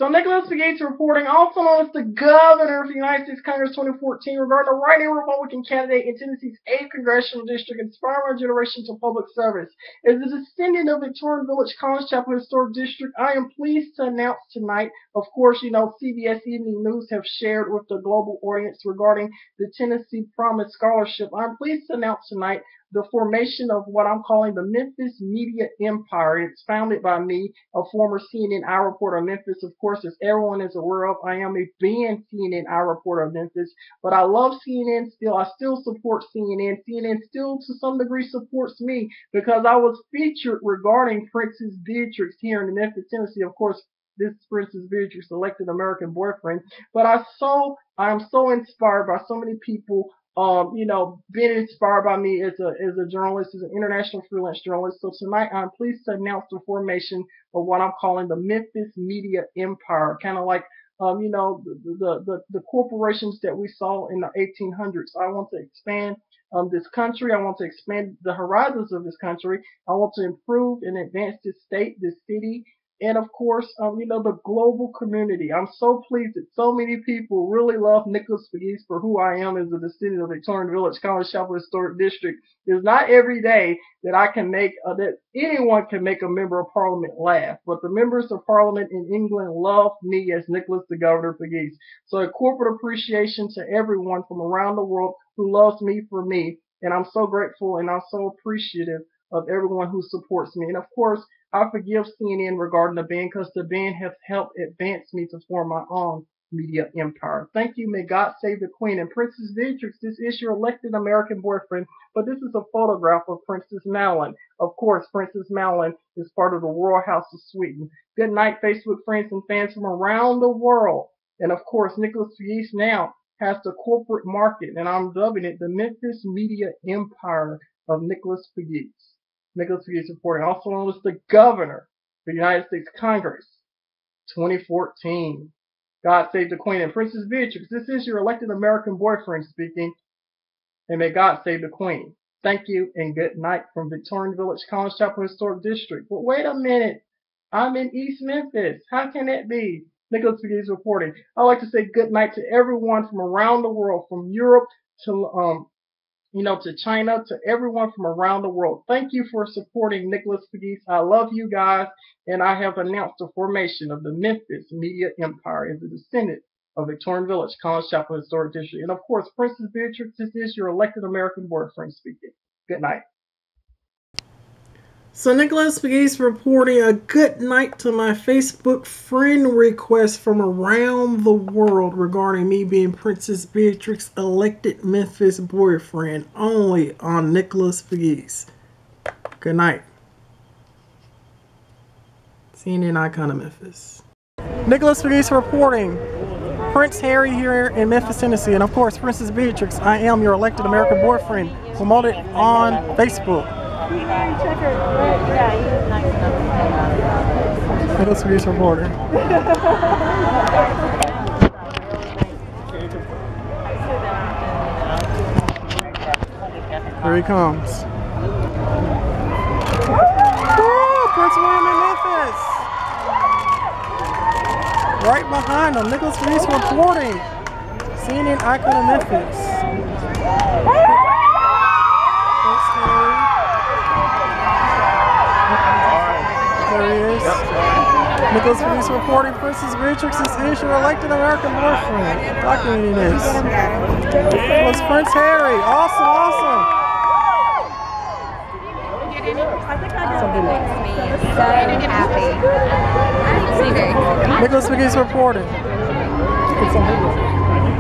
So Nicholas Gates reporting, also known as the Governor of the United States Congress 2014, regarding the writing Republican candidate in Tennessee's 8th Congressional District, inspiring a generation to public service. As a descendant of Victorian Village College Chapel Historic District, I am pleased to announce tonight, of course, CBS Evening News have shared with the global audience regarding the Tennessee Promise Scholarship. I'm pleased to announce tonight the formation of what I'm calling the Memphis Media Empire. It's founded by me, a former CNN Eye reporter of Memphis. Of course, as everyone is aware of, I am a banned CNN Eye reporter of Memphis, but I love CNN still. I still support CNN. CNN still, to some degree, supports me because I was featured regarding Princess Beatrix here in Memphis, Tennessee. Of course, this Princess Beatrix elected American boyfriend, but I am so inspired by so many people being inspired by me as a journalist, as an international freelance journalist. So tonight I'm pleased to announce the formation of what I'm calling the Memphis Media Empire, kind of like the corporations that we saw in the 1800s. I want to expand this country. I want to expand the horizons of this country. I want to improve and advance this state, this city, and of course, the global community. I'm so pleased that so many people really love Nicholas Pegues for who I am as a descendant of Victorian Village College Chapel Historic District. It's not every day that I can make, that anyone can make a member of Parliament laugh, but the members of Parliament in England love me as Nicholas the Governor Pegues. So a corporate appreciation to everyone from around the world who loves me for me, and I'm so grateful and I'm so appreciative of everyone who supports me. And of course, I forgive CNN regarding the ban because the ban has helped advance me to form my own media empire. Thank you. May God save the Queen. And Princess Beatrix, this is your elected American boyfriend, but this is a photograph of Princess Madeline. Of course, Princess Madeline is part of the Royal House of Sweden. Good night, Facebook friends and fans from around the world. And of course, Nicholas Pegues now has the corporate market, and I'm dubbing it the Memphis Media Empire of Nicholas Pegues. Nicholas Pegues reporting, also known as the Governor of the United States Congress 2014. God save the Queen. And Princess Beatrix, this is your elected American boyfriend speaking, and may God save the Queen. Thank you and good night from Victorian Village College Chapel Historic District. But wait a minute, I'm in East Memphis. How can that be? Nicholas Pegues reporting. I'd like to say good night to everyone from around the world, from Europe to to China, to everyone from around the world. Thank you for supporting Nicholas Pegues. I love you guys, and I have announced the formation of the Memphis Media Empire as a descendant of Victorian Village College Chapel Historic District. And of course, Princess Beatrix, this is your elected American boyfriend speaking. Good night. So Nicholas Pegues reporting a good night to my Facebook friend request from around the world regarding me being Princess Beatrix elected Memphis boyfriend, only on Nicholas Pegues. Good night. CNN Icon of Memphis. Nicholas Pegues reporting. Prince Harry here in Memphis, Tennessee, and of course Princess Beatrix, I am your elected American boyfriend, promoted on Facebook. Nicholas Pegues reporter. Here he comes. Woo! Prince William in Memphis. Right behind him, Nicholas Pegues reporting. CNN Icon of Memphis. There he is. Nicholas Pegues reporting Princess Beatrix is your elected American boyfriend. Documenting this. It was Prince Harry. Awesome, awesome. So happy. Nicholas Pegues reporting.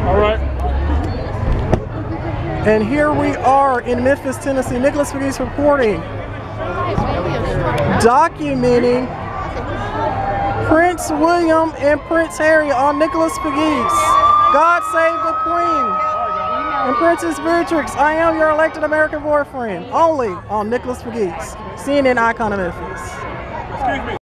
All right. And here we are in Memphis, Tennessee. Nicholas Pegues reporting. Documenting Prince William and Prince Harry on Nicholas Pegues. God save the Queen. And Princess Beatrix, I am your elected American boyfriend. Only on Nicholas Pegues. CNN Icon of Memphis. Excuse me.